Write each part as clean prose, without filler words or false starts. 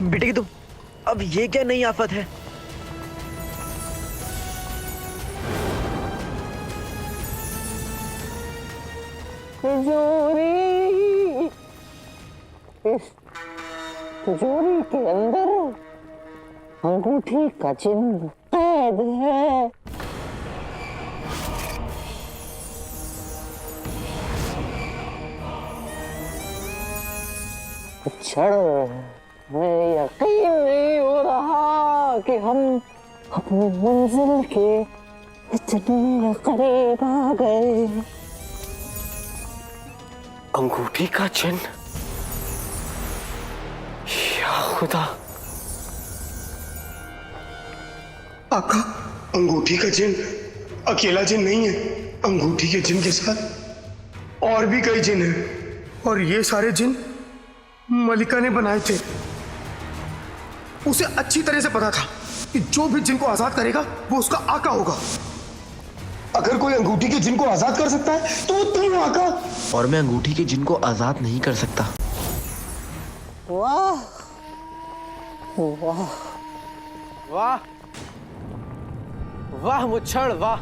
बेटे की तुम, अब ये क्या नई आफत है? तिजोरी, इस तिजोरी के अंदर अंगूठी का चिन्ह कैद है। क्षण में यकीन नहीं हो रहा कि हम अपनी मंजिल के इतने करीब आ गए। अंगूठी का चिन्ह, या खुदा। आका, अंगूठी का चिन्ह अकेला चिन्ह नहीं है। अंगूठी के चिन्ह के साथ और भी कई चिन्ह हैं, और ये सारे चिन्ह मलिका ने बनाए थे। उसे अच्छी तरह से पता था कि जो भी जिन को आजाद करेगा वो उसका आका होगा। अगर कोई अंगूठी के जिन को आजाद कर सकता है तो वो तुम हो आका। और मैं अंगूठी के जिन को आजाद नहीं कर सकता। वाह वाह वाह वाह मुच्छड़ वाह।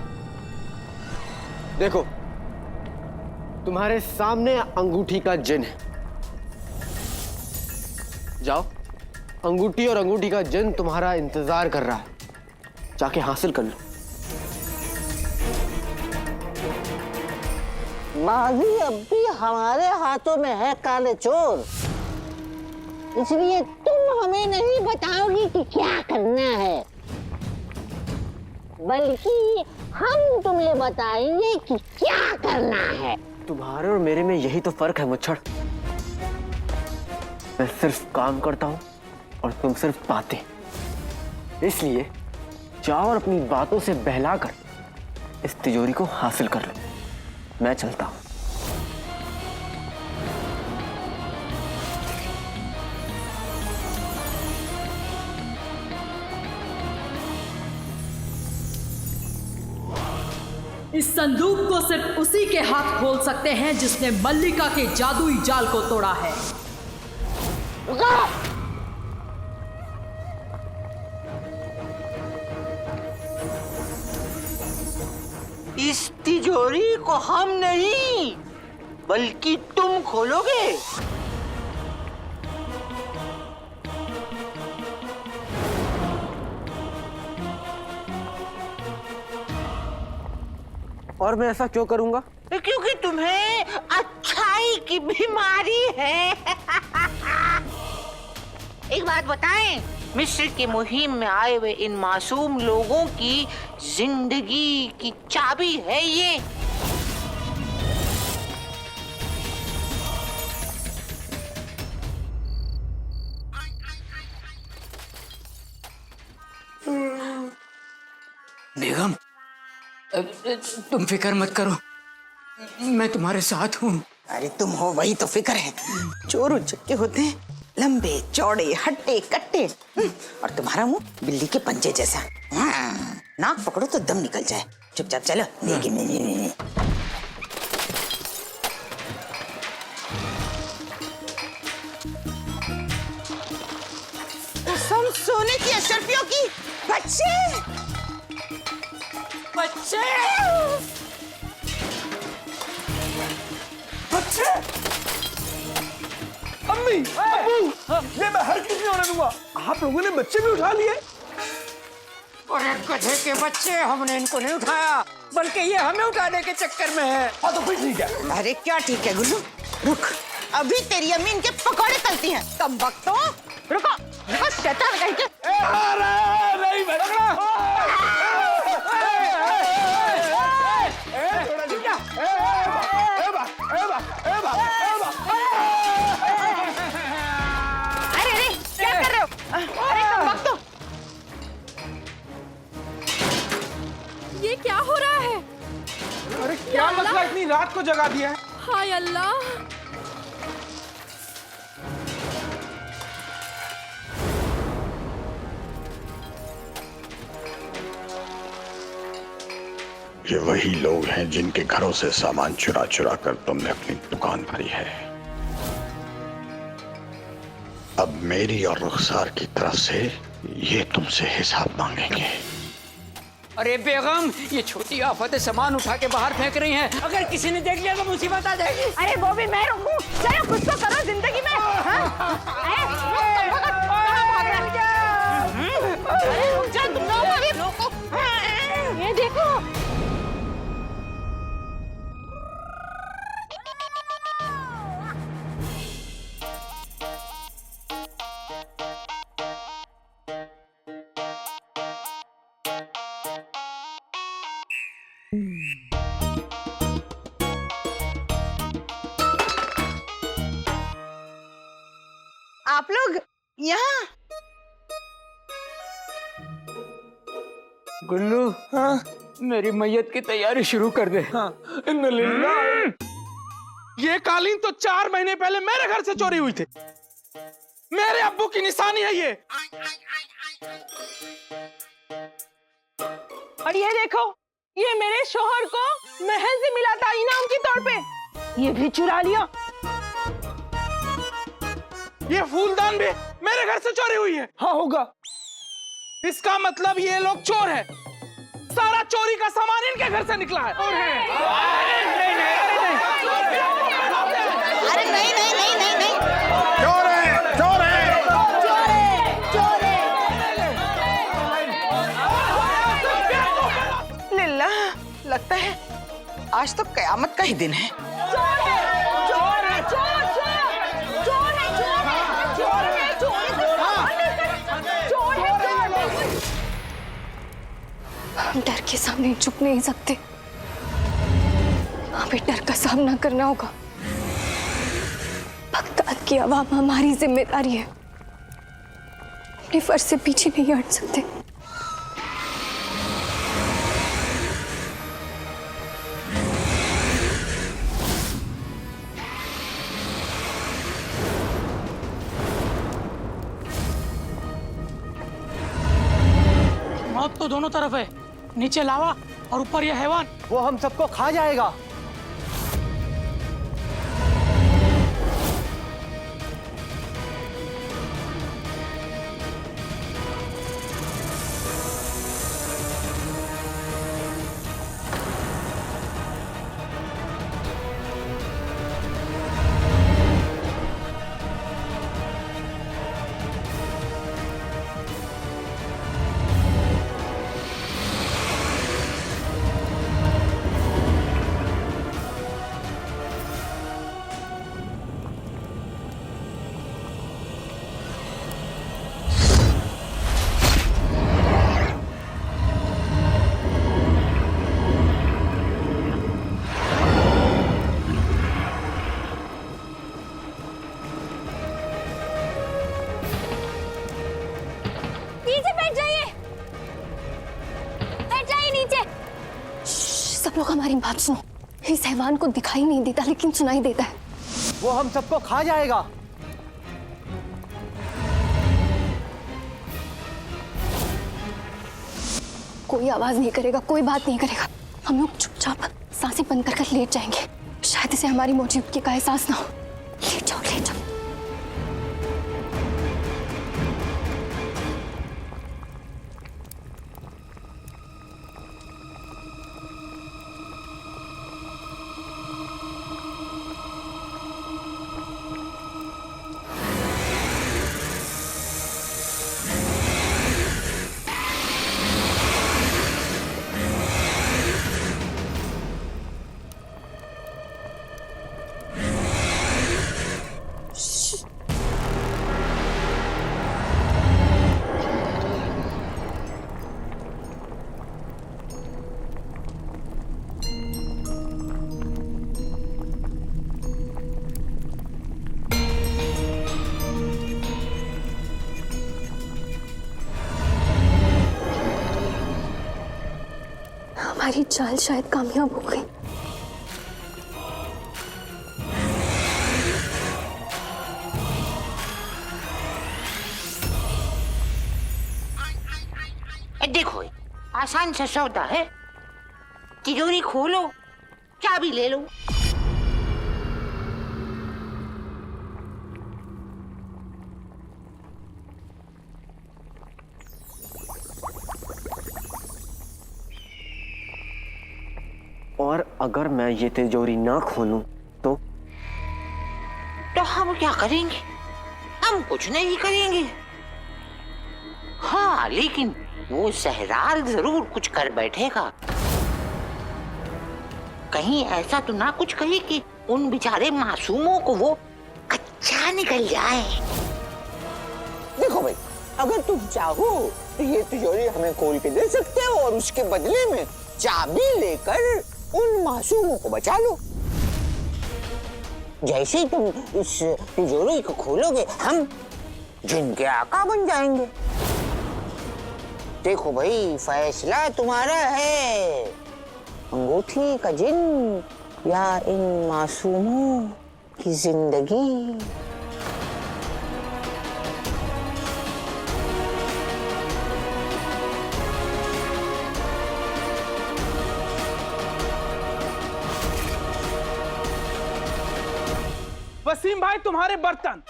देखो, तुम्हारे सामने अंगूठी का जिन है। जाओ, अंगूठी और अंगूठी का जिन तुम्हारा इंतजार कर रहा है, जाके हासिल कर लो। बाजी अब भी हमारे हाथों में है काले चोर, इसलिए तुम हमें नहीं बताओगी कि क्या करना है, बल्कि हम तुम्हें बताएंगे कि क्या करना है। तुम्हारे और मेरे में यही तो फर्क है मुच्छड़। मैं सिर्फ काम करता हूं और तुम सिर्फ बातें। इसलिए जाओ और अपनी बातों से बहलाकर इस तिजोरी को हासिल कर लो। मैं चलता हूं। इस संदूक को सिर्फ उसी के हाथ खोल सकते हैं जिसने मल्लिका के जादुई जाल को तोड़ा है। इस तिजोरी को हम नहीं बल्कि तुम खोलोगे। और मैं ऐसा क्यों करूंगा? क्योंकि तुम्हें अच्छाई की बीमारी है। एक बात बताएं, मिस्र की मुहिम में आए हुए इन मासूम लोगों की जिंदगी की चाबी है ये। बेगम, तुम फिक्र मत करो, मैं तुम्हारे साथ हूँ। अरे तुम हो वही तो फिक्र है। चोर उचक्के होते हैं, लंबे चौड़े हट्टे कट्टे, और तुम्हारा मुंह बिल्ली के पंजे जैसा। नाक पकड़ो तो दम निकल जाए। चुपचाप चलो। नहीं। कसम सोने की अशरफियों की। बच्चे अम्मी, अब्बू, ये मैं हर किसी होने दूंगा। आप लोगों ने बच्चे भी उठा लिए। और गधे के बच्चे, हमने इनको नहीं उठाया, बल्कि ये हमें उठाने के चक्कर में है। हाँ तो फिर ठीक है। अरे क्या ठीक है गुल्लू, रुक, अभी तेरी अम्मी इनके पकौड़े तलती हैं। कम वक्त हो, रुको शैतान कहीं के। नहीं भटकना। अरे क्या कर रहे हो? अरे कम वक्त हो। ये क्या हो रहा है? अरे क्या मसला इतनी रात को जगा दिया है? हाय अल्लाह। ये वही लोग हैं जिनके घरों से सामान चुरा चुरा कर तुमने अपनी दुकान भरी है। अब मेरी और रुखसार की तरफ से ये तुमसे हिसाब मांगेंगे। अरे बेगम, ये छोटी आफतें सामान उठा के बाहर फेंक रही हैं। अगर किसी ने देख लिया तो मुसीबत आ जाएगी। अरे वो भी मैं रोकूं? चलो कुछ तो करो जिंदगी में। अरे रुक जा तुम लोग, ये देखो। आप लोग यहाँ? गुल्लू, हाँ? मेरी मैयत की तैयारी शुरू कर दे। हाँ। ये कालीन तो 4 महीने पहले मेरे घर से चोरी हुई थी। मेरे अब्बू की निशानी है ये। और ये देखो, ये मेरे शोहर को महल से मिला था इनाम के तौर पे, ये भी चुरा लिया। ये फूलदान भी मेरे घर से चोरी हुई है। हाँ होगा। इसका मतलब ये लोग चोर हैं। सारा चोरी का सामान इनके घर से निकला है। अरे नहीं नहीं नहीं नहीं नहीं, चोर है, चोर है। लिल्ला, लगता है आज तो कयामत का ही दिन है। हम डर के सामने झुक नहीं सकते, हमें डर का सामना करना होगा। बगदाद की आवाम हमारी जिम्मेदारी है, अपने फर्ज से पीछे नहीं हट सकते। मौत तो दोनों तरफ है, नीचे लावा और ऊपर ये हैवान। वो हम सबको खा जाएगा। सब लोग हमारी बात सुनो। इस हैवान को दिखाई नहीं देता लेकिन सुनाई देता है। वो हम सबको खा जाएगा। कोई आवाज नहीं करेगा, कोई बात नहीं करेगा। हम लोग चुपचाप सांसें बंद कर लेट जाएंगे, शायद इसे हमारी मौजूदगी का एहसास ना हो। लेट जाओ, लेट जाओ। हमारी चाल शायद कामयाब हो गई। देखो, आसान सा सौदा है। तिजोरी खोलो, चाबी ले लो। अगर मैं ये तिजोरी ना खोलूं तो हम क्या करेंगे? हम कुछ नहीं करेंगे। हाँ, लेकिन वो सहराल जरूर कुछ कर बैठेगा। कहीं ऐसा तो ना कुछ कहे कि उन बेचारे मासूमों को वो अच्छा निकल जाए। देखो भाई, अगर तुम चाहो तो ये तिजोरी हमें खोल के दे सकते हो और उसके बदले में चाबी लेकर उन मासूमों को बचा लो। जैसे ही तुम इस तिजोरी को खोलोगे हम जिनके आका बन जाएंगे। देखो भाई, फैसला तुम्हारा है। अंगूठी का जिन या इन मासूमों की जिंदगी। वसीम भाई तुम्हारे बर्तन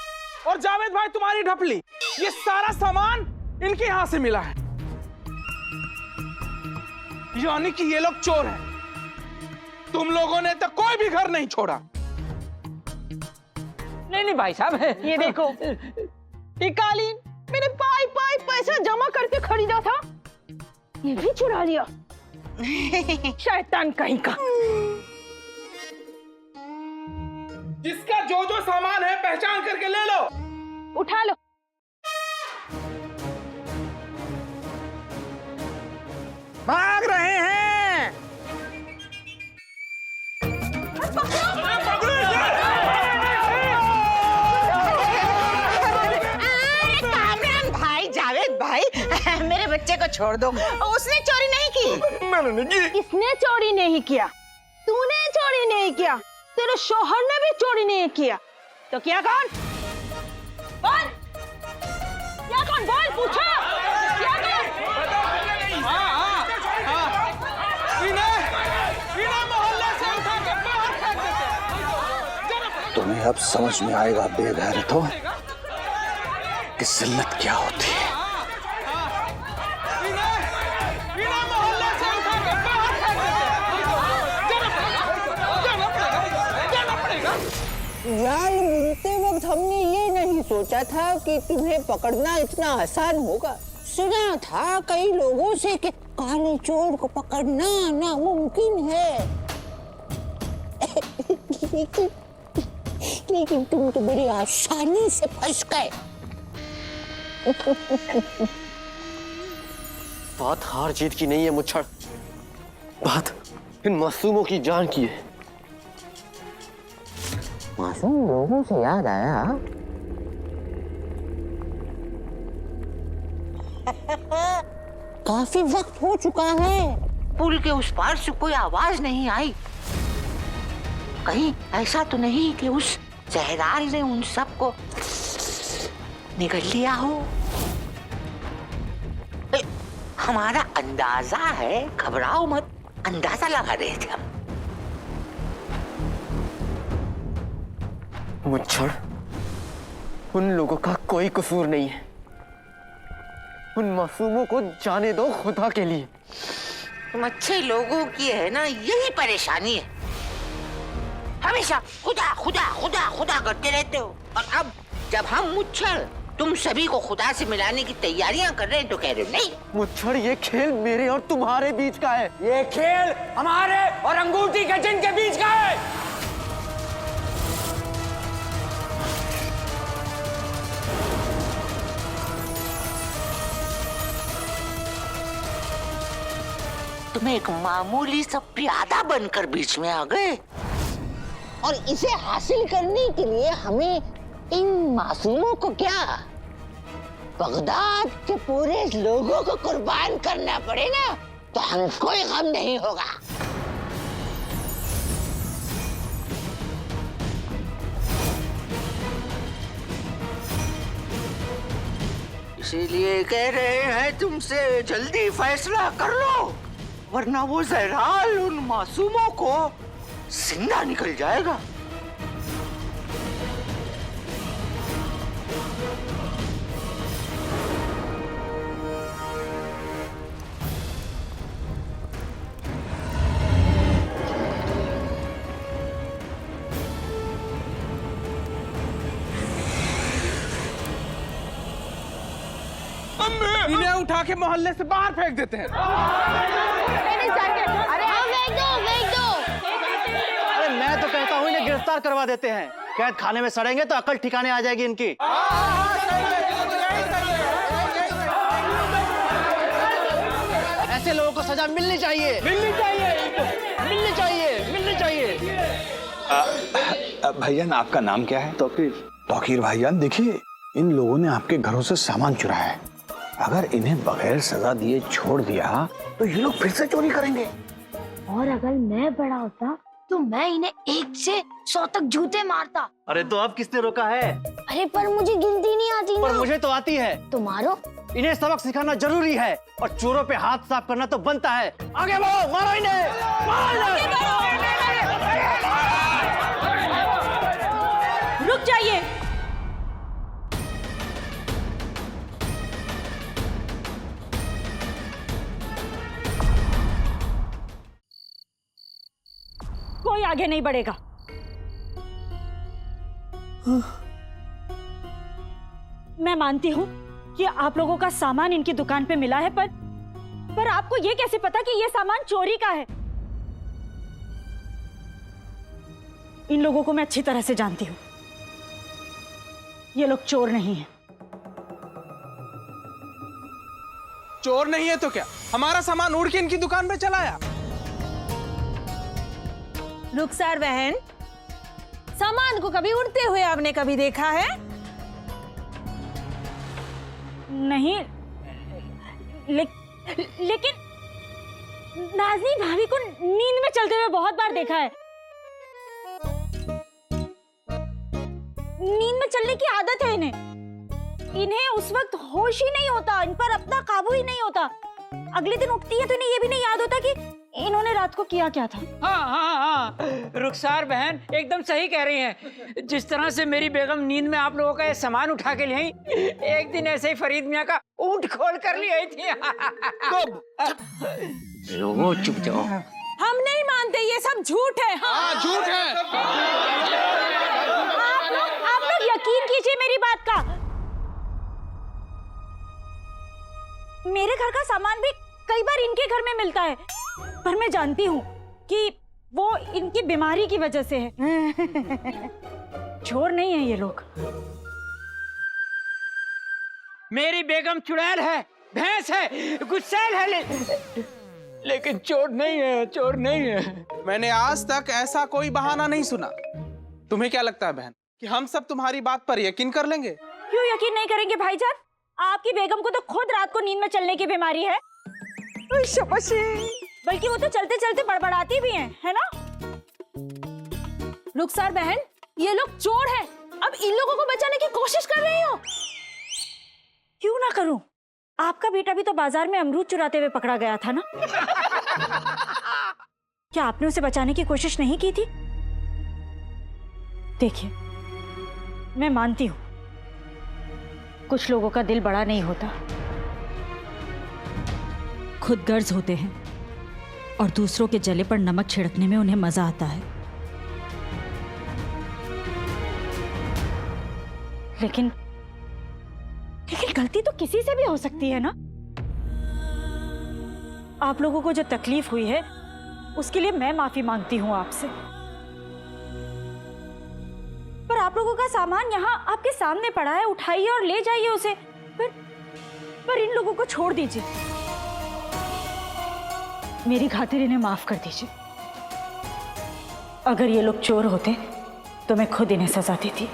और जावेद भाई तुम्हारी ढपली, ये सारा सामान इनके यहाँ से मिला है। यानी कि ये लोग चोर हैं। तुम लोगों ने तो कोई भी घर नहीं छोड़ा। नहीं भाई साहब, ये देखो, ये कालीन मैंने पाई पाई पैसा जमा करके खरीदा था, ये भी चुरा लिया। शैतान कहीं का। जिसका जो जो सामान है पहचान करके ले लो। उठा लो। भाग रहे हैं। कामरान भाई, जावेद भाई, मेरे बच्चे को छोड़ दो। उसने चोरी नहीं की। मैंने नहीं की। इसने चोरी नहीं किया, तूने चोरी नहीं किया, तेरे शोहर ने भी चोरी नहीं किया, तो क्या कौन? बोल, क्या कौन? बोल, पूछा क्या कौन? मोहल्ले से उठा के बाहर फेंक देते। तुम्हें अब समझ में आएगा बेगैरतों कि जिल्लत क्या होती है। मोहल्ले से उठा के बाहर फेंक देते। जाल बुनते वक्त हमने ये नहीं सोचा था कि तुम्हें पकड़ना इतना आसान होगा। सुना था कई लोगों से कि काले चोर को पकड़ना नामुमकिन है। लेकिन तुम तो बड़ी आसानी से फंस गए। बात हार जीत की नहीं है मुच्छड़, बात इन मासूमों की जान की है। मासूम लोगों से याद आया, काफी वक्त हो चुका है। पुल के उस पार से कोई आवाज नहीं आई। कहीं ऐसा तो नहीं कि उस जहराल ने उन सबको निगल लिया हो। हमारा अंदाजा है, घबराओ मत, अंदाजा लगा रहे थे हम। मुच्छड़, उन लोगों का कोई कसूर नहीं है। उन मासूमों को जाने दो खुदा के लिए। तुम अच्छे लोगों की है ना यही परेशानी है, हमेशा खुदा खुदा खुदा खुदा करते रहते हो। और अब जब हम मुच्छड़ तुम सभी को खुदा से मिलाने की तैयारियां कर रहे हैं तो कह रहे हो नहीं। मुच्छड़, ये खेल मेरे और तुम्हारे बीच का है। ये खेल हमारे और अंगूठी के जिन के बीच का है। तुम एक मामूली सा प्यादा बनकर बीच में आ गए और इसे हासिल करने के लिए हमें इन मासूमों को क्या बगदाद के पूरे लोगों को कुर्बान करना पड़े ना, तो हमें कोई गम नहीं होगा। इसीलिए कह रहे हैं तुमसे जल्दी फैसला कर लो, वरना वो जहराल उन मासूमों को जिंदा निकल जाएगा। इन्हें उठा के मोहल्ले से बाहर फेंक देते हैं। अरे मैं तो कहता हूँ इन्हें गिरफ्तार करवा देते हैं। कैद खाने में सड़ेंगे तो अकल ठिकाने आ जाएगी इनकी। ऐसे लोगों को सजा मिलनी चाहिए, मिलनी चाहिए, मिलनी चाहिए, मिलनी चाहिए। भाईजान आपका नाम क्या है? तौकीर। तौकीर भाईजान, देखिए इन लोगों ने आपके घरों से सामान चुराया है। अगर इन्हें बगैर सजा दिए छोड़ दिया तो ये लोग फिर से चोरी करेंगे। और अगर मैं बड़ा होता तो मैं इन्हें 1 से 100 तक जूते मारता। अरे तो अब किसने रोका है? अरे पर मुझे गिनती नहीं आती ना। पर मुझे तो आती है। तो मारो। इन्हें सबक सिखाना जरूरी है और चोरों पे हाथ साफ करना तो बनता है। आगे बढ़ो, मारो इन्हें, मारो इन्हें। रुक जाइए। कोई आगे नहीं बढ़ेगा। मैं मानती हूँ कि आप लोगों का सामान इनकी दुकान पे मिला है, पर आपको ये कैसे पता कि ये सामान चोरी का है? इन लोगों को मैं अच्छी तरह से जानती हूँ। ये लोग चोर नहीं हैं। चोर नहीं है तो क्या? हमारा सामान उड़ के इनकी दुकान पे चलाया। रुखसार बहन, सामान को कभी उड़ते हुए आपने कभी देखा है? नहीं, लेकिन नाज़नीन भाभी को नींद में चलते हुए बहुत बार देखा है। नींद में चलने की आदत है इन्हें उस वक्त होश ही नहीं होता, इन पर अपना काबू ही नहीं होता। अगले दिन उठती है तो इन्हें ये भी नहीं याद होता कि इन्होंने रात को किया क्या था। हाँ, रुखसार बहन एकदम सही कह रही हैं। जिस तरह से मेरी बेगम नींद में आप लोगों का ये सामान उठा के ले आई, एक दिन ऐसे ही फरीद मियाँ का ऊंट खोल कर ले आई थी। लोगों चुप जाओ। हम नहीं मानते, ये सब झूठ है। हाँ, झूठ है। आप लोग यकीन कीजिए मेरी बात का। मेरे घर का सामान भी कई बार इनके घर में मिलता है, पर मैं जानती हूँ कि वो इनकी बीमारी की वजह से है। चोर नहीं है ये लोग। मेरी बेगम चुड़ैल है, भैंस है, गुस्सैल है, लेकिन चोर नहीं है, चोर नहीं है। मैंने आज तक ऐसा कोई बहाना नहीं सुना। तुम्हें क्या लगता है बहन कि हम सब तुम्हारी बात पर यकीन कर लेंगे? क्यों यकीन नहीं करेंगे भाईजान? आपकी बेगम को तो खुद रात को नींद में चलने की बीमारी है। बल्कि वो तो चलते चलते बड़बड़ाती भी हैं, है ना? रुखसार बहन, ये लोग चोर हैं। अब इन लोगों को बचाने की कोशिश कर रही हो। क्यों ना करूं? आपका बेटा भी तो बाजार में अमरूद चुराते हुए पकड़ा गया था ना? क्या आपने उसे बचाने की कोशिश नहीं की थी? देखिए, मैं मानती हूं कुछ लोगों का दिल बड़ा नहीं होता, खुद गर्ज होते हैं और दूसरों के जले पर नमक छिड़कने में उन्हें मजा आता है। लेकिन गलती तो किसी से भी हो सकती है ना? आप लोगों को जो तकलीफ हुई है उसके लिए मैं माफी मांगती हूं आपसे, पर आप लोगों का सामान यहाँ आपके सामने पड़ा है, उठाइए और ले जाइए उसे। पर इन लोगों को छोड़ दीजिए, मेरी खातिर इन्हें माफ कर दीजिए। अगर ये लोग चोर होते तो मैं खुद इन्हें सजा देती।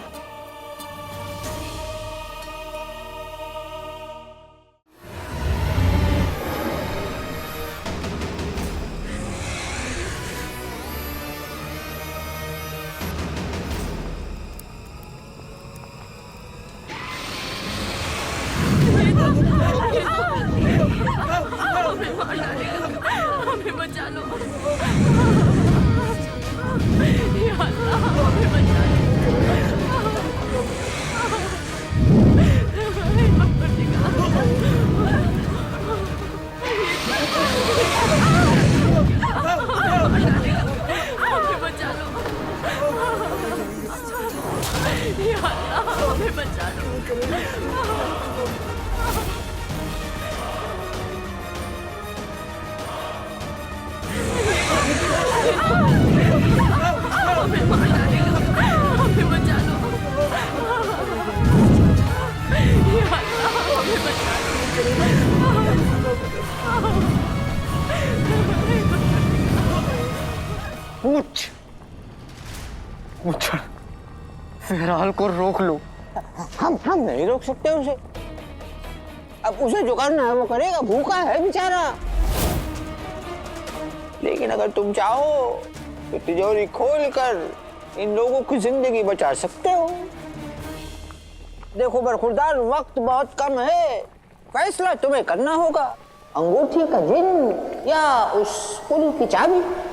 कुछ क्षण फिलहाल को रोक लो। हम नहीं रोक सकते उसे। अब उसे जो करना है वो करेगा, भूखा है बेचारा। लेकिन अगर तुम चाहो तो तिजोरी खोलकर इन लोगों की जिंदगी बचा सकते हो। देखो बरखुरदार, वक्त बहुत कम है, फैसला तुम्हें करना होगा। अंगूठी का जिन या उस पुल की चाबी।